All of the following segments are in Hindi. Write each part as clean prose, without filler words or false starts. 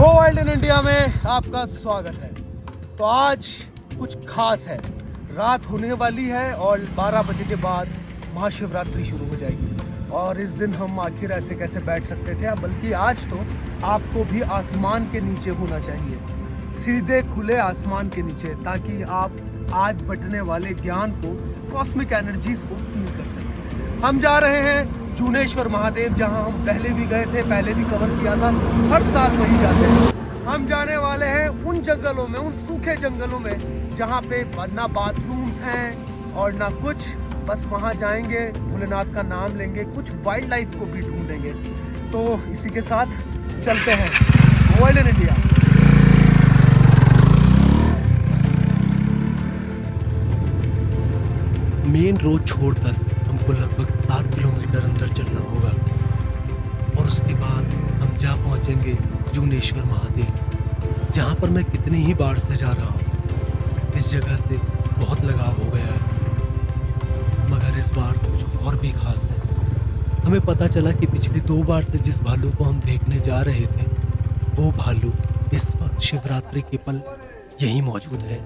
गो वाइल्ड इन इंडिया में आपका स्वागत है। तो आज कुछ खास है, रात होने वाली है और 12 बजे के बाद महाशिवरात्रि शुरू हो जाएगी। और इस दिन हम आखिर ऐसे कैसे बैठ सकते थे, बल्कि आज तो आपको भी आसमान के नीचे होना चाहिए, सीधे खुले आसमान के नीचे, ताकि आप आज बटने वाले ज्ञान को, कॉस्मिक एनर्जीज को फील कर सकें। हम जा रहे हैं जूनेश्वर महादेव, जहां हम पहले भी गए थे, पहले भी कवर किया था, हर साल वहीं जाते हैं। हम जाने वाले हैं उन जंगलों में, उन सूखे जंगलों में जहां पे ना बाथरूम्स हैं और ना कुछ, बस वहां जाएंगे, भोलेनाथ का नाम लेंगे, कुछ वाइल्ड लाइफ को भी ढूंढेंगे। तो इसी के साथ चलते हैं wild in India. Main road छोड़कर हमको लगभग 7 किलोमीटर अंदर चलना होगा और उसके बाद हम जा पहुंचेंगे जूनेश्वर महादेव, जहां पर मैं कितनी ही बार से जा रहा हूं। इस जगह से बहुत लगाव हो गया है, मगर इस बार कुछ और भी खास है। हमें पता चला कि पिछली 2 बार से जिस भालू को हम देखने जा रहे थे, वो भालू इस वक्त शिवरात्रि के पल यहीं मौजूद है।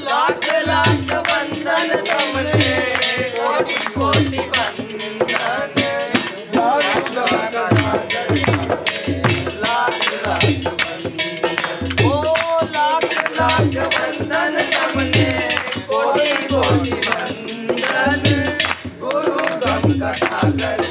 लाख लाख बंधन तुमने, कोटि कोटि बंधन, लाख लाख बंधन, ओ लाख लाख बंधन तुमने, कोटि कोटि बंधन, गुरु गम कथा कर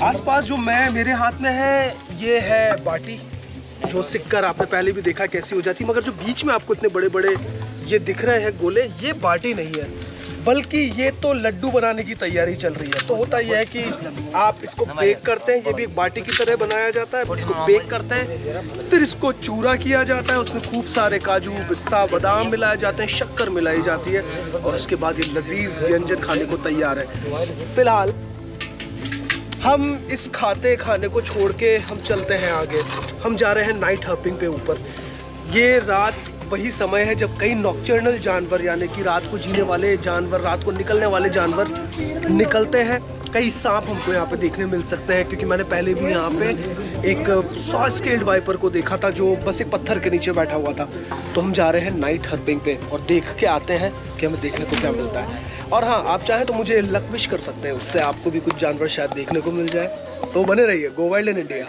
आसपास जो मेरे हाथ में है, ये है बाटी, जो सिक्कर आपने पहले भी देखा कैसी हो जाती, मगर जो बीच में आपको इतने बड़े बड़े ये दिख रहे हैं गोले, ये बाटी नहीं है, बल्कि ये तो लड्डू बनाने की तैयारी चल रही है। तो होता यह है कि आप इसको बेक करते हैं, ये भी एक बाटी की तरह बनाया जाता है, इसको बेक करते हैं, फिर इसको चूरा किया जाता है, उसमें खूब सारे काजू, पिस्ता, बादाम मिलाए जाते हैं, शक्कर मिलाई जाती है, और उसके बाद ये लजीज व्यंजन खाने को तैयार है। फिलहाल हम इस खाने को छोड़ के हम चलते हैं आगे। हम जा रहे हैं नाइट हर्पिंग पे ऊपर। ये रात वही समय है जब कई नॉकचर्नल जानवर, यानी कि रात को जीने वाले जानवर, रात को निकलने वाले जानवर निकलते हैं। कई सांप हमको यहाँ पे देखने मिल सकते हैं, क्योंकि मैंने पहले भी यहाँ पे एक 100 स्केल्ड वाइपर को देखा था, जो बस एक पत्थर के नीचे बैठा हुआ था। तो हम जा रहे हैं नाइट हर्पिंग पे और देख के आते हैं कि हमें देखने को क्या मिलता है। और हाँ, आप चाहें तो मुझे लक विश कर सकते हैं, उससे आपको भी कुछ जानवर शायद देखने को मिल जाए। तो बने रहिए गो वाइल्ड इन इंडिया।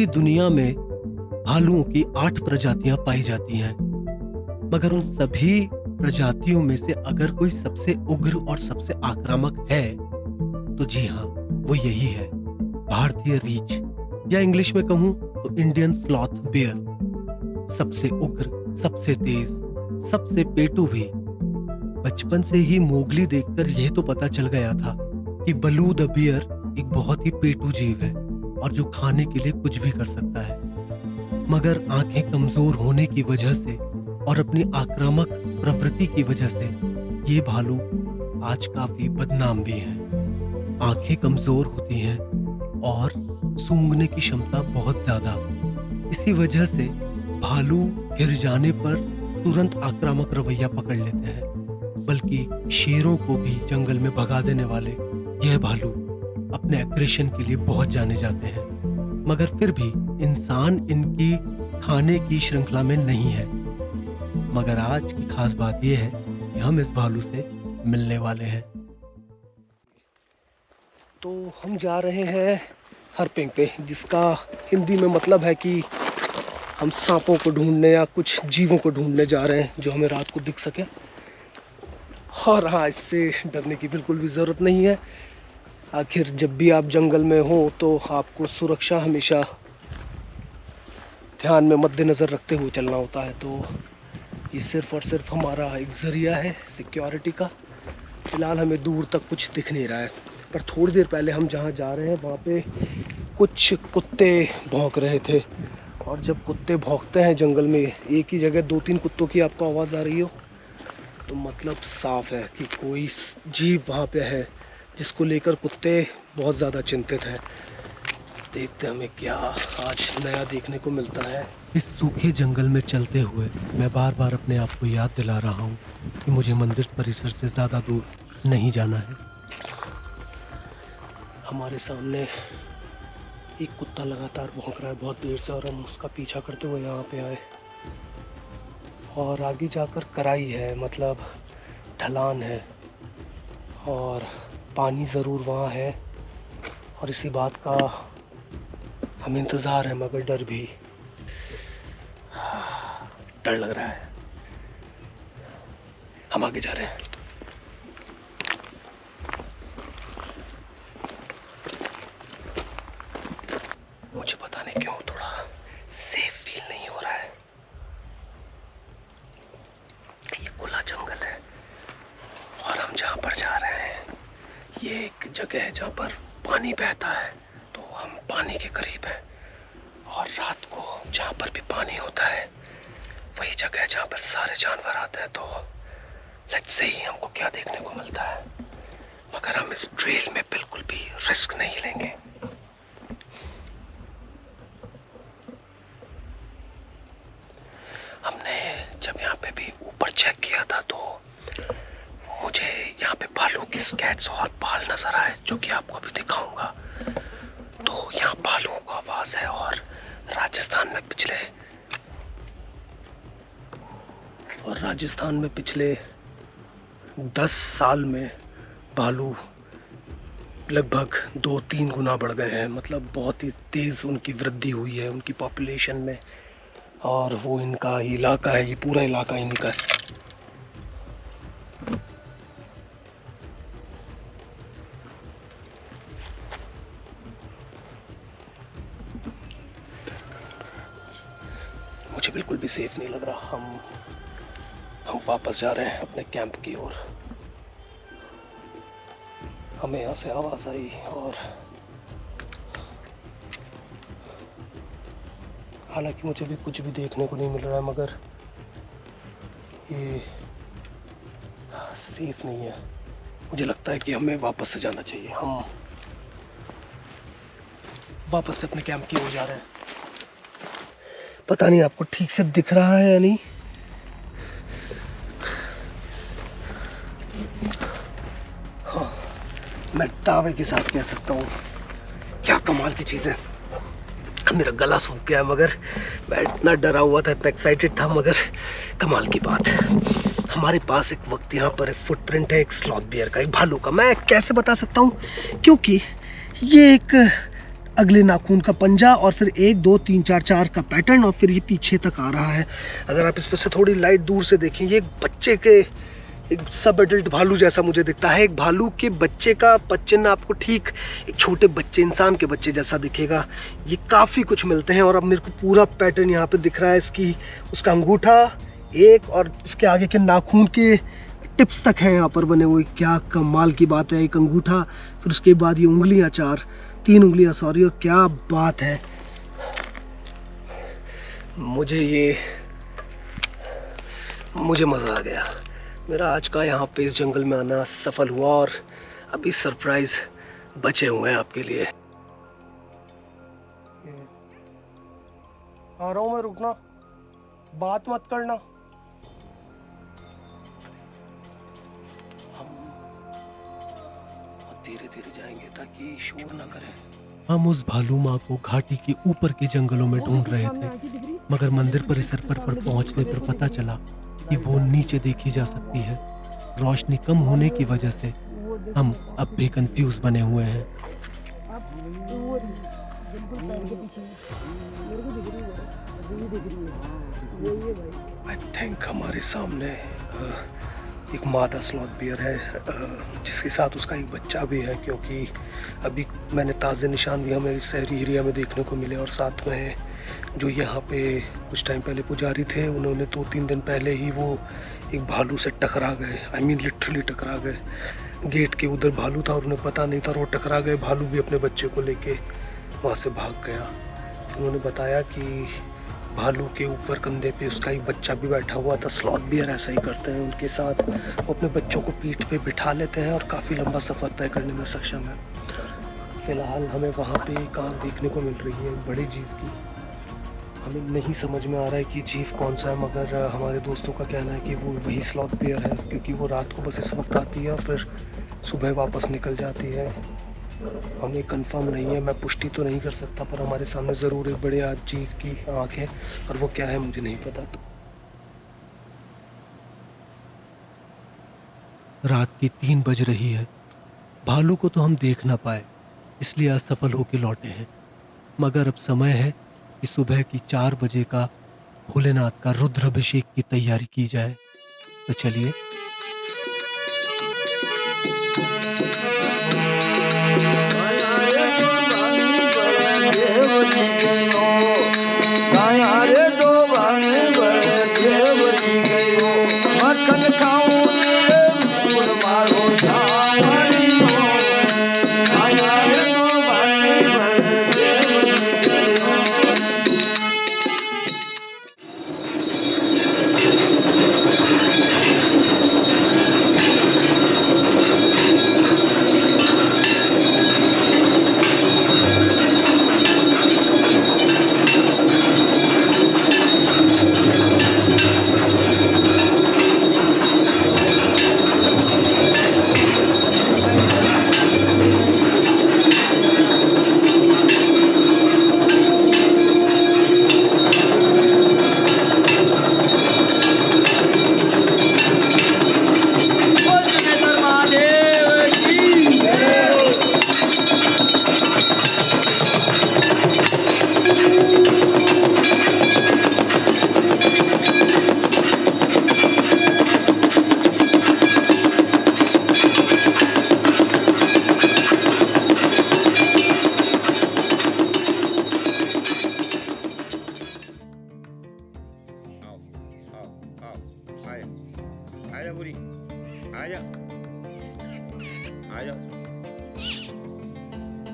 पूरी दुनिया में भालुओं की 8 प्रजातियां पाई जाती हैं, मगर उन सभी प्रजातियों में से अगर कोई सबसे उग्र और सबसे आक्रामक है तो जी हाँ, वो यही है, भारतीय रीछ, या इंग्लिश में कहूं तो इंडियन स्लॉथ बेयर। सबसे उग्र, सबसे तेज, सबसे पेटू भी। बचपन से ही मोगली देखकर यह तो पता चल गया था कि बलू द बियर एक बहुत ही पेटू जीव है और जो खाने के लिए कुछ भी कर सकता है। मगर आंखें कमजोर होने की वजह से और अपनी आक्रामक प्रवृत्ति की वजह से ये भालू आज काफी बदनाम भी हैं। आंखें कमजोर होती हैं और सूंघने की क्षमता बहुत ज्यादा। इसी वजह से भालू गिर जाने पर तुरंत आक्रामक रवैया पकड़ लेते हैं, बल्कि शेरों को भी जंगल में भगा देने वाले यह भालू अपने एग्रेशन के लिए बहुत जाने जाते हैं। मगर फिर भी इंसान इनकी खाने की श्रृंखला में नहीं है। मगर आज की खास बात यह है कि हम इस भालू से मिलने वाले हैं। तो हम जा रहे हैं हरपिंग पे, जिसका हिंदी में मतलब है कि हम सांपों को ढूंढने या कुछ जीवों को ढूंढने जा रहे हैं जो हमें रात को दिख सके। और हाँ, इससे डरने की बिल्कुल भी ज़रूरत नहीं है। आखिर जब भी आप जंगल में हो तो आपको सुरक्षा हमेशा ध्यान में मद्देनज़र रखते हुए चलना होता है। तो ये सिर्फ़ और सिर्फ हमारा एक ज़रिया है सिक्योरिटी का। फ़िलहाल हमें दूर तक कुछ दिख नहीं रहा है, पर थोड़ी देर पहले हम जहाँ जा रहे हैं वहाँ पे कुछ कुत्ते भौंक रहे थे। और जब कुत्ते भौंकते हैं जंगल में, एक ही जगह 2-3 कुत्तों की आपको आवाज़ आ रही हो, तो मतलब साफ है कि कोई जीव वहाँ पे है जिसको लेकर कुत्ते बहुत ज़्यादा चिंतित हैं। देखते हमें क्या आज नया देखने को मिलता है। इस सूखे जंगल में चलते हुए मैं बार बार अपने आप को याद दिला रहा हूँ कि मुझे मंदिर परिसर से ज़्यादा दूर नहीं जाना है। हमारे सामने एक कुत्ता लगातार भौंक रहा है बहुत देर से, और हम उसका पीछा करते हुए यहाँ पे आए। और आगे जाकर कराई है, मतलब ढलान है, और पानी ज़रूर वहाँ है, और इसी बात का हमें इंतज़ार है, मगर डर भी, डर लग रहा है। हम आगे जा रहे हैं। मुझे पता नहीं क्यों थोड़ा सेफ फील नहीं हो रहा है। ये खुला जंगल है और हम जहाँ पर जा रहे हैं ये एक जगह है जहाँ पर पानी बहता है, तो हम पानी के करीब हैं। और रात को जहाँ पर भी पानी होता है वही जगह है जहाँ पर सारे जानवर आते हैं। तो लेट्स से ही हमको क्या देखने को मिलता है, मगर हम इस ट्रेल में बिल्कुल भी रिस्क नहीं लेंगे। हमने जब यहाँ पे भी ऊपर चेक किया था तो मुझे यहाँ पे भालू की स्केट्स और बाल नजर आए, जो कि आपको भी दिखाऊंगा। तो यहाँ भालुओं का आवाज है, और राजस्थान में पिछले 10 साल में भालू लगभग 2-3 गुना बढ़ गए हैं। मतलब बहुत ही तेज़ उनकी वृद्धि हुई है उनकी पॉपुलेशन में, और वो इनका इलाका है, ये पूरा इलाका इनका है। मुझे बिल्कुल भी सेफ नहीं लग रहा। हम वापस जा रहे हैं अपने कैंप की ओर। हमें यहाँ से आवाज़ आई और हालांकि मुझे भी कुछ भी देखने को नहीं मिल रहा है, मगर ये सेफ नहीं है। मुझे लगता है कि हमें वापस से जाना चाहिए। हम वापस से अपने कैंप की ओर जा रहे हैं। पता नहीं आपको ठीक से दिख रहा है या नहीं। हाँ, मैं दावे के साथ कह सकता हूँ क्या कमाल की चीज़ है। मेरा गला सूख गया है, मगर मैं इतना डरा हुआ था, इतना एक्साइटेड था। मगर कमाल की बात है, हमारे पास एक वक्त यहाँ पर एक फुटप्रिंट है, एक स्लॉथ बियर का, एक भालू का। मैं कैसे बता सकता हूँ, क्योंकि ये एक अगले नाखून का पंजा और फिर 1 2 3 4 4 का पैटर्न और फिर ये पीछे तक आ रहा है। अगर आप इस पर से थोड़ी लाइट दूर से देखें, ये एक बच्चे के एक सब एडल्ट भालू जैसा मुझे दिखता है। एक भालू के बच्चे का पदचिन्ह आपको ठीक एक छोटे बच्चे, इंसान के बच्चे जैसा दिखेगा। ये काफ़ी कुछ मिलते हैं और अब मेरे को पूरा पैटर्न यहाँ पे दिख रहा है इसकी, उसका अंगूठा एक और उसके आगे के नाखून के टिप्स तक हैं यहाँ पर बने हुए। क्या कमाल की बात है। एक अंगूठा, फिर उसके बाद ये उंगलियाँ 3 उंगलियाँ सॉरी, और क्या बात है। मुझे मज़ा आ गया। मेरा आज का यहाँ पे इस जंगल में आना सफल हुआ और अभी सरप्राइज बचे हुए हैं आपके लिए। आ रहा हूँ मैं, रुकना, बात मत करना। हम धीरे धीरे जाएंगे ताकि शोर ना करें। हम उस भालू माँ को घाटी के ऊपर के जंगलों में ढूंढ रहे थे, मगर मंदिर परिसर पर पहुंचने पर पता चला कि वो नीचे देखी जा सकती है। रोशनी कम होने की वजह से हम अब भी कंफ्यूज बने हुए हैं। आई थिंक हमारे सामने एक मादा स्लॉथ बियर है जिसके साथ उसका एक बच्चा भी है, क्योंकि अभी मैंने ताज़े निशान भी हमें शहरी एरिया में देखने को मिले। और साथ में जो यहाँ पे कुछ टाइम पहले पुजारी थे, उन्होंने 2-3 दिन पहले ही वो एक भालू से टकरा गए। आई मीन लिटरली टकरा गए। गेट के उधर भालू था और उन्हें पता नहीं था, वो टकरा गए। भालू भी अपने बच्चे को लेके वहाँ से भाग गया। उन्होंने बताया कि भालू के ऊपर कंधे पे उसका एक बच्चा भी बैठा हुआ था। स्लॉथ बियर ऐसा ही करते हैं, उनके साथ वो अपने बच्चों को पीठ पे बिठा लेते हैं और काफ़ी लंबा सफ़र तय करने में सक्षम है। फ़िलहाल हमें वहाँ पे एक आँख देखने को मिल रही है बड़े जीव की। हमें नहीं समझ में आ रहा है कि जीव कौन सा है, मगर हमारे दोस्तों का कहना है कि वो वही स्लॉथ बियर है, क्योंकि वो रात को बस इस वक्त आती है और फिर सुबह वापस निकल जाती है। हमें कंफर्म नहीं है, मैं पुष्टि तो नहीं कर सकता, पर हमारे सामने ज़रूर एक बड़े जीव की आँख है और वो क्या है मुझे नहीं पता। रात की 3 बज रही है। भालू को तो हम देख ना पाए, इसलिए असफल होकर लौटे हैं। मगर अब समय है कि सुबह की 4 बजे का भोलेनाथ का रुद्राभिषेक की तैयारी की जाए। तो चलिए।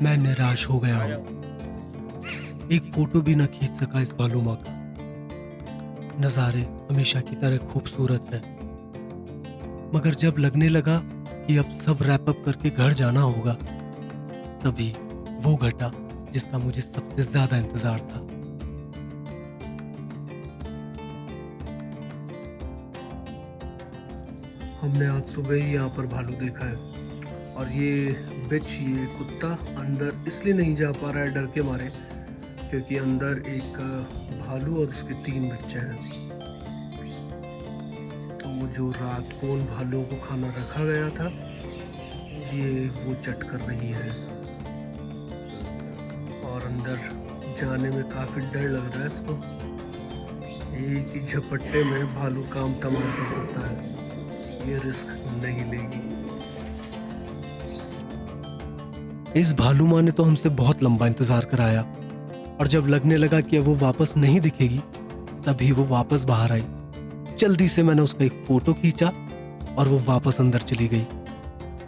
मैं निराश हो गया हूँ। एक फोटो भी न खींच सका इस भालू माँ का। नज़ारे हमेशा की तरह खूबसूरत हैं, मगर जब लगने लगा कि अब सब रैप अप करके घर जाना होगा, तभी वो घटा जिसका मुझे सबसे ज्यादा इंतजार था। हमने आज सुबह ही यहाँ पर भालू देखा है और ये कुत्ता अंदर इसलिए नहीं जा पा रहा है डर के मारे, क्योंकि अंदर एक भालू और उसके 3 बच्चे हैं। तो जो रात को उन भालुओं को खाना रखा गया था, ये वो चट कर रही है और अंदर जाने में काफी डर लग रहा है इसको। एक ही झपट्टे में भालू काम तमाम कर सकता है, ये रिस्क नहीं लेगी। इस भालू माँ ने तो हमसे बहुत लंबा इंतजार कराया और जब लगने लगा कि अब वो वापस नहीं दिखेगी तभी वो वापस बाहर आई। जल्दी से मैंने उसका एक फोटो खींचा और वो वापस अंदर चली गई।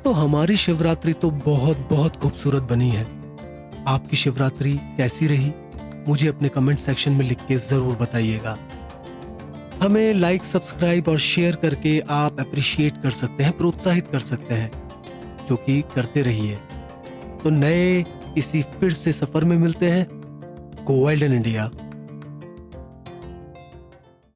तो हमारी शिवरात्रि तो बहुत बहुत खूबसूरत बनी है। आपकी शिवरात्रि कैसी रही मुझे अपने कमेंट सेक्शन में लिख के जरूर बताइएगा। हमें लाइक, सब्सक्राइब और शेयर करके आप अप्रिशिएट कर सकते हैं, प्रोत्साहित कर सकते हैं, जो कि करते रहिए। तो नए किसी फिर से सफर में मिलते हैं। गो वाइल्ड इन इंडिया।